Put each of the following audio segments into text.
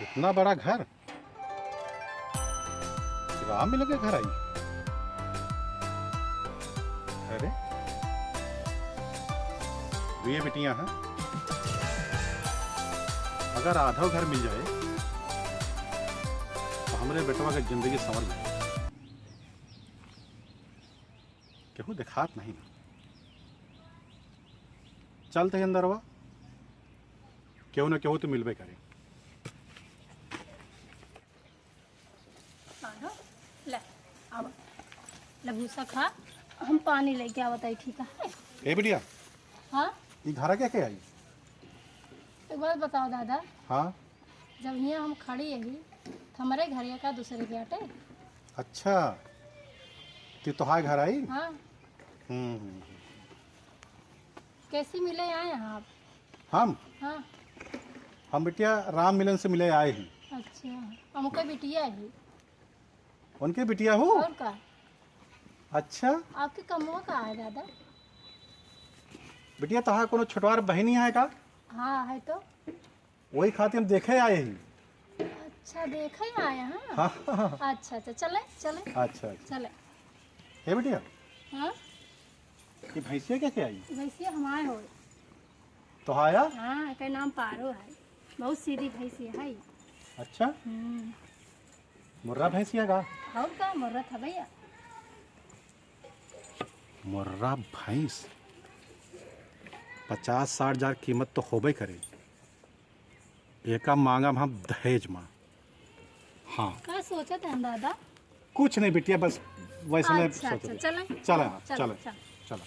इतना बड़ा घर, राम मिलके घर आई। अरे ये बेटियां हैं, अगर आधा घर मिल जाए तो हमारे बेटवा की जिंदगी संवर जाए। केहू देखात नहीं ना, चलते हैं अंदर, वा केहू ना केहू तो मिलबे करे। भूसा खा, हम पानी लेके आवत आई। ठीक है ए बिटिया, हाँ ये घर क्या क्या आई? एक बात बताओ दादा, हाँ जब यहाँ हम खड़ी है तो हमारे घर का दूसरे के आटे। अच्छा, तुहार घर आई? हाँ कैसे मिले यहाँ आप? हम हाँ हम बिटिया राम मिलन से मिले आए हैं। अच्छा, हमको बिटिया है। उनके बिटिया हो? और का? अच्छा, आपके कमवा का है दादा? बिटिया तहार कोनो छोटवार बहनी है का? हाँ है तो। वही खातिर हम देखे आए हैं। अच्छा देखे ही आए हैं। हाँ। अच्छा अच्छा चले चले। अच्छा चले। हे बिटिया, हाँ ये भैंसिया कैसे आई? भैंसिया हमारे हो। तो आया? हाँ का नाम पारो है, बहुत सीधी भैंसिया है। अच्छा, मुर्रा भैंसिया का? और का मुर्रा था भैया। मुर्रा भैंस 50-60 हजार कीमत तो होबे करे। एका मांगा हम दहेज माँ। हाँ क्या सोचा था दादा? कुछ नहीं बिटिया, बस वैसे में अच्छा अच्छा चले चला चले चला।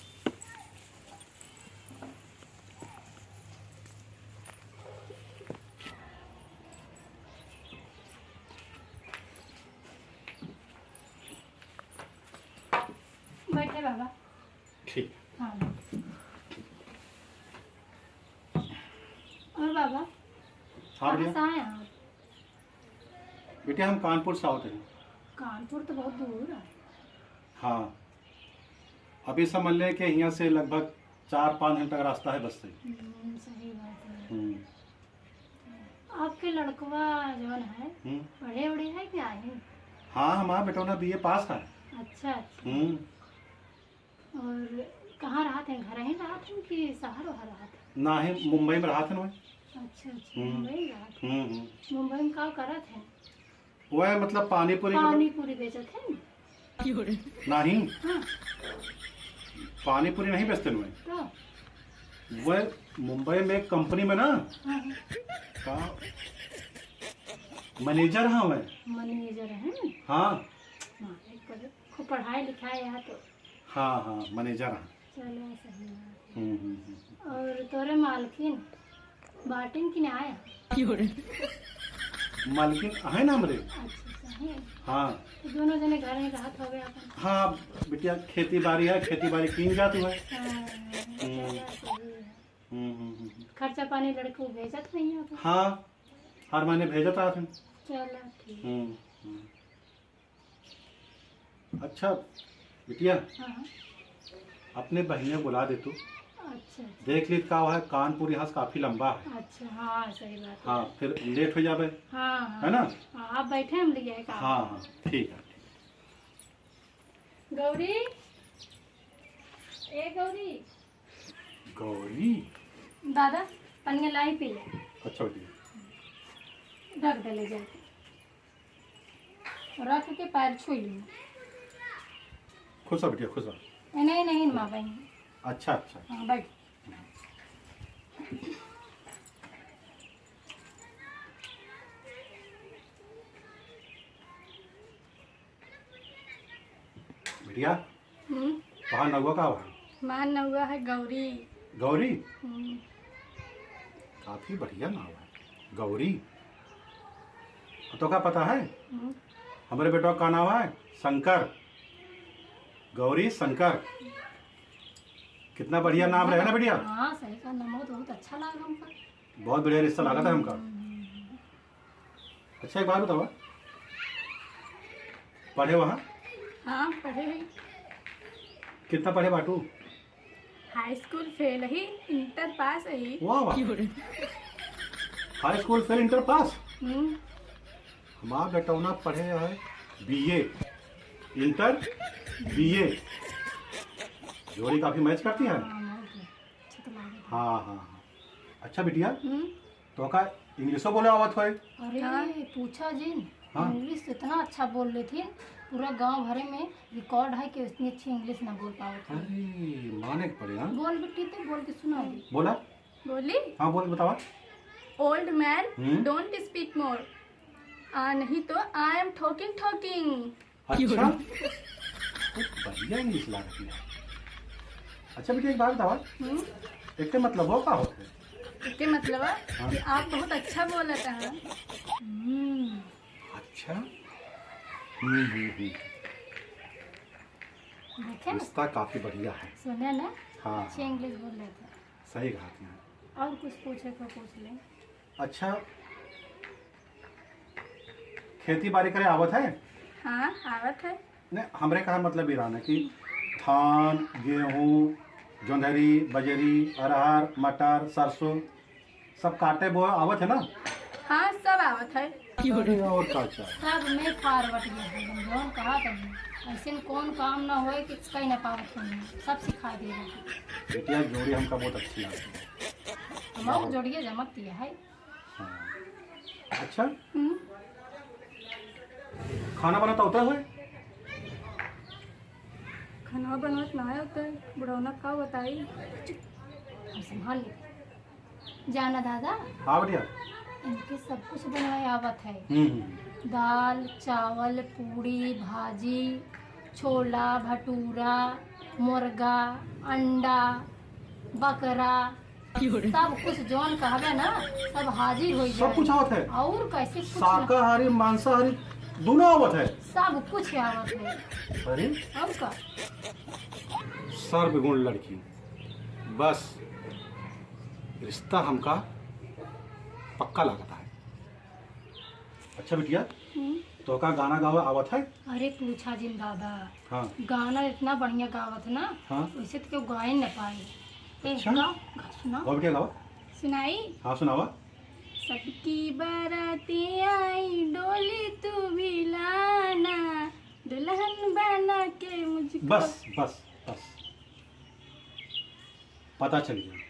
बैठे बाबा। ठीक। हाँ और बाबा हाँ कहाँ से बिटिया? आए आप? बेटिया हम कानपुर से आते हैं। कानपुर तो बहुत दूर है। हाँ, अभी समझ लें कि यहाँ से लगभग 4-5 घंटे का रास्ता है बस से। सही बात है। आपके लड़कवा जवन है पढ़े उड़े है क्या है? हाँ, हमारा बेटौना BA पास का है। अच्छा अच्छा। और कहाँ रहा थे? घर ही रहा थे कि शहर वहाँ रहा थे? ना ही मुंबई में रहा थे ना। अच्छा अच्छा, मुंबई में रहा थे। मुंबई में क्या करा थे? वह मतलब पानी पूरी बेचत है नहीं। हाँ। पानी पूरी नहीं बेचते हुए। तो वह मुंबई में एक कंपनी में ना का मैनेजर। हाँ मैं मैनेजर है। हाँ खूब पढ़ाई लिखाई है तो। हाँ मैनेजर हाँ। चलो सही है। और तोरे मालकिन बाटिन की आया? मालकिन है ना हमरे। अच्छा है। हाँ तो दोनों जने घर में रहत हो गया अपन। हाँ बिटिया, खेती बाड़ी है, खेती बाड़ी कीन जाती है। खर्चा पानी लड़के भेजत नहीं है? हाँ, हर महीने भेजत रहा थे। चलो ठीक। अच्छा बिटिया, हाँ अपने बहने बुला दे तू। अच्छा देख ली का है, कानपुर यहाँ से काफी लंबा है। अच्छा हाँ सही बात है। हाँ फिर लेट हो जावे। हाँ है ना? हाँ आप बैठे, हम ले आए। हाँ ठीक है। गौरी, ए गौरी। गौरी दादा पनिया लाई पी ले। अच्छा बिटिया, रख दे ले जाके, रख के पैर छू ली। खुश हो बिटिया, खुश हो। नहीं नहीं माँ बहन। अच्छा अच्छा। हाँ बैठ। बिटिया वहाँ नौवा का हुआ? मान नौवा है गौरी। गौरी काफी बढ़िया नाम है गौरी। तो क्या पता है हमारे बेटा का नाम है शंकर। गौरी शंकर, कितना बढ़िया नाम रहे ना बेटिया। हाँ सही का नाम हो तो बहुत अच्छा लगा हमको। बहुत बढ़िया रिश्ता लगा था हमका। अच्छा एक बात बताओ, पढ़े वहाँ? हाँ पढ़े ही। कितना पढ़े बाटू? हाई स्कूल फेल ही, इंटर पास ही। वाह वाह, high school fail inter pass. हमारा बेटौना पढ़े है बीए, इंटर बीए। जोड़ी काफी मैच करती है। हाँ बहुत अच्छा तो लगे। हाँ हाँ हाँ। अच्छा बिटिया, हम्म। तो का इंग्लिशो बोले आवत है? अरे पूछा जी, हाँ। इंग्लिश इतना अच्छा बोल रही थी, पूरा गांव भरे में रिकॉर्ड है कि इतनी अच्छी इंग्लिश ना बोल पाओ थे। अरे माने के पड़े। हाँ बोल बेटी तो बोल के सुना दी। बोला। बोली हाँ बोल के बतावा। Old man hmm. Don't speak more, नहीं तो आई एम टॉकिंग। अच्छा, बहुत बढ़िया इंग्लिश ला रही है। अच्छा बेटी एक बात बतावा, एक के मतलब हो का होते? इसके मतलब है कि आप बहुत अच्छा बोलते हैं। अच्छा। देखे ना, रिश्ता काफी बढ़िया है। सुने ना, हाँ अच्छी इंग्लिश बोल रहे थे। सही कहा तुमने। और कुछ पूछे तो पूछ ले। अच्छा, खेती बाड़ी करे आवत है? हाँ आवत है। ने हमरे कहा मतलब ईरान है कि धान, गेहूँ, जोंधरी, बजरी, अरहर, मटर, सरसों सब काटे बोए आवत है ना? हाँ सब आवत है। अरे और का चाहिए? सब में फॉरवर्ड ये है, जौन कहा कहीं ऐसे कौन काम ना होए कि कहीं ना पावत नहीं, सब सिखा दे रहे। बेटिया जोड़ी हमका बहुत अच्छी लगती है। हमारे जोड़िए जमक दिया है। हाँ। अच्छा, हम्म, खाना बनाता होता है? खाना बनवत ना होता है, बुढ़ौना का बताई। हम संभाल ले जाना दादा, हाँ बेटिया। इनके सब कुछ बनवाए आवत है। हम्म। दाल, चावल, पूड़ी, भाजी, छोला भटूरा, मुर्गा, अंडा, बकरा, सब कुछ जौन कहबे ना सब हाजिर हो सब कुछ आवत है? और कैसे कुछ ना, शाकाहारी मांसाहारी दोनों आवत है? सब कुछ आवत है। अरे और का सर्वगुण लड़की, बस रिश्ता हमका पक्का लगता है। अच्छा बिटिया, तो का गाना गावा आवत है? अरे पूछा जिन दादा, हाँ गाना इतना बढ़िया गावत है ना, हाँ। वैसे तो क्यों गा ही न पाए। अच्छा। गाओ, सुना। गाओ बिटिया गावा। सुनाई। हाँ सुनावा। सबकी बाराती आई डोली तू भी लाना, दुल्हन बना के मुझको। बस बस बस, पता चल गया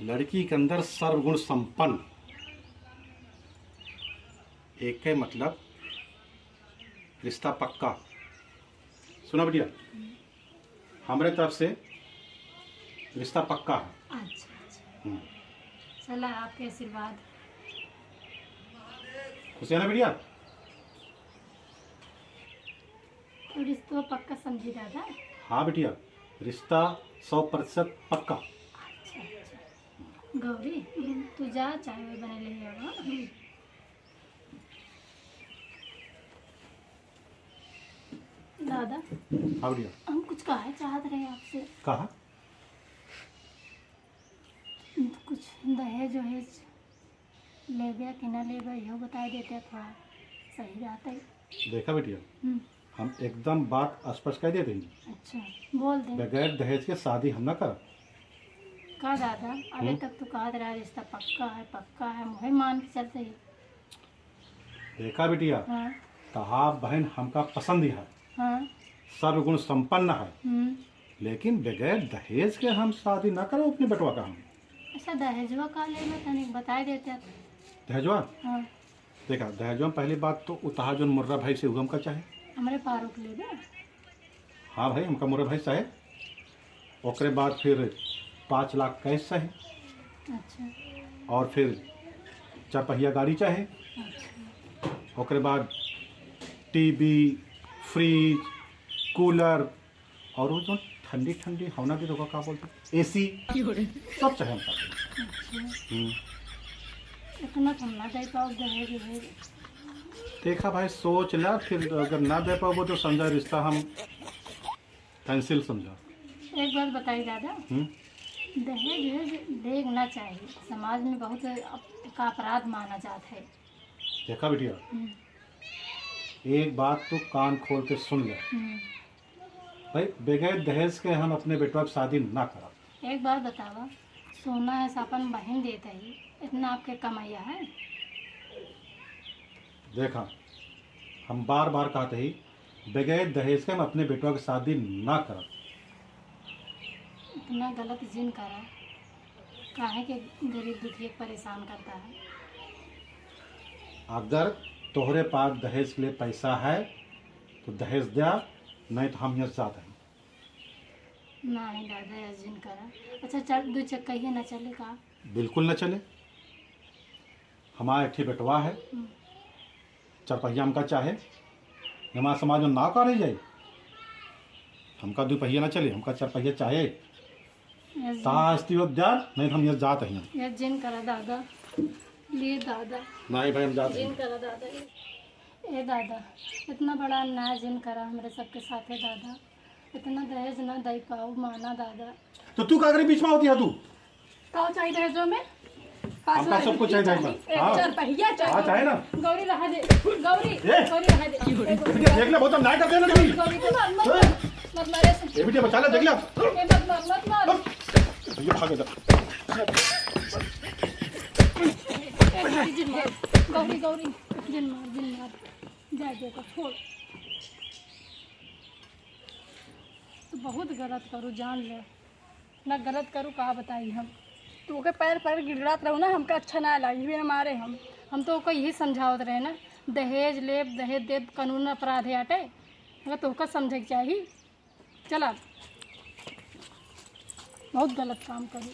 लड़की के अंदर सर्वगुण संपन्न। एक के मतलब रिश्ता पक्का। सुना बिटिया, हमारे तरफ से रिश्ता पक्का है। अच्छा अच्छा, चला आपके आशीर्वाद। खुश है ना बिटिया? तो रिश्तों पक्का समझी दादा। हाँ बिटिया, रिश्ता 100% पक्का। अच्छा अच्छा, गौरी तू जा, चाय वाय बने ले आवा। दादा हाँ बिटिया। हम कुछ कहा चाहत रहे आपसे, कहा? कुछ दहेज वहेज लेबे कि ना लेबे इहो बता देते थोड़ा सही रहता है। देखा बिटिया, हम एकदम बात स्पष्ट कह देते हैं। अच्छा बोल दे। बगैर दहेज के शादी हम ना कर। का दादा अभी तक तो कहा रहा रिश्ता पक्का है मुझे मान के चलते ही। देखा बिटिया, हाँ कहा बहन हमका पसंद ही है, हाँ। सर्वगुण संपन्न है, लेकिन बगैर दहेज के हम शादी ना करो अपने बेटवा का। हम अच्छा दहेजवा का ले में तनिक बता देते। दहेजवा हाँ देखा, दहेजवा में पहली बात तो उताहा जो मुर्रा भाई से उगम का चाहे। हमारे पारुक ले दे। हाँ भाई, हमका मुर्रा भाई चाहे। ओकरे बाद फिर 5 लाख कैश चाहे, अच्छा और फिर 4 पहिया गाड़ी चाहे। अच्छा ओकरे बाद टीवी, फ्रिज, कूलर, और वो जो ठंडी ठंडी हवना की रोका का बोलते एसी, सब चाहे हमका। अच्छा, इतना तुम ना दे पाओ दहेज वहेज। देखा भाई, सोच ला, फिर अगर ना दे पाओ तो समझा रिश्ता हम कैंसिल समझा। एक बात बताइए दादा, दहेज वहेज देखना चाहिए, समाज में बहुत का अपराध माना जाता है। देखा बिटिया, एक बात तो कान खोल के सुन ले भाई, बगैर दहेज के हम अपने बेटवा की शादी ना करा। एक बात बतावा, सोना है सापन बहन देता ही, इतना आपके कमाइया है? देखा, हम बार बार कहते ही बगैर दहेज के हम अपने बेटवा की शादी ना करब। इतना गलत जिन करा, काहे के गरीब दुखी के परेशान करता है। अगर तोहरे पास दहेज के लिए पैसा है तो दहेज दिया, नहीं तो हम यहाँ जाते हैं। नहीं दादा ये जिन करा। अच्छा चल, दो चक्कइया ना चले का? बिल्कुल न चले। हमारा एक बेटवा है, चरपहिया हमका चाहे, हमारा समाज में ना करे जाए। हमका दुपहिया ना चले, हमका चरपहिया चाहे। शास्त्री उद्यान, नहीं तो हम यहाँ जाते हैं। ये जिन करा दादा, ले दादा नहीं भाई हम जाते जिन हैं। करा दादा। ए दादा, इतना बड़ा अन्याय जिन करा हमारे सबके साथ है दादा। इतना दहेज ना दे पाओ माना दादा। तो तू का बीच में होती है तू? का चाहिए दहेजों में? हमका सब कुछ चाहिए। हाँ चरपहिया हाँ चाहे ना। गौरी रहा दे, गौरी ए! गौरी रहा दे। देख ले, बहुत अन्याय करते हैं ना तुम। गौरी को मत मारे। ये बेटे बचा ले, देख ले। मत मार। ये भाग इधर। गौरी गौरी जिन मार जा देखो छोड़। तो बहुत गलत करूँ, जान ले ना गलत करूँ का बताई हम। तू के पैर पैर गिड़ात रहो ना, हमका अच्छा ना लगी भी हमारे। हम तो ओको यही समझावत रहे ना, दहेज लेब दहेज देब कानून अपराध है आटे। अगर तो ओका समझे के चाहिए। चला बहुत गलत काम करी।